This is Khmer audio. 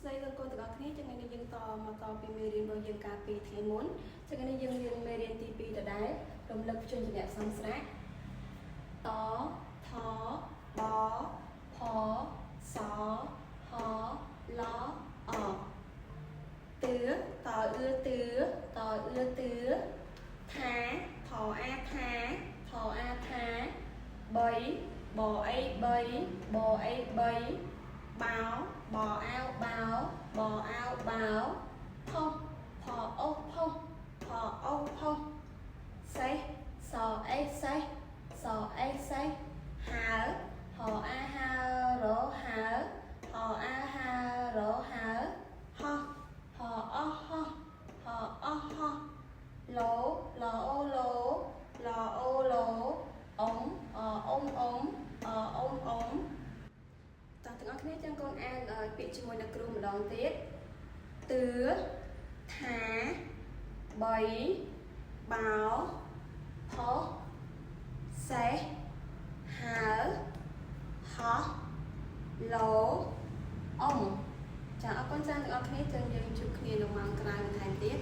ស្ដីលោកកូនទាំងអស់គ្នាចឹងថ្ងៃនេះយើងតមកតពីមេរៀនរបស់យើងកាលពីថ្ងៃមុនចឹងថ្ងៃនេះយើងរៀនមេរៀនទី2ដដែលរំលឹកព្យញ្ជនៈសំស្រាក់តថបផសហឡអទឿតអឿទឿតអឿទឿថាថអាថាថអាថា3បអី3បអី3បោបអាវបោបអាវបោផុសផអូផុសផអូផុសសេះសអេសេះសអេសេះហើហអាហើរហើហអាហើរហើហោះហអោហោះហអោហោះឡូឡអូឡូឡអូឡូអ៊ំអ៊ំអ៊ំអ៊ំអ៊ំតោះទាំងអស់គ្នាចាំកូនអានពាក្យជាមួយនឹងគ្រូម្ដងទៀតទឿថា3បោផុសសេះហើហោះឡូអ៊ំចាអរគុណច្រើនទាំងអស់គ្នាចឹងយើងជួបគ្នានៅម៉ោងក្រោយបន្ថែមទៀត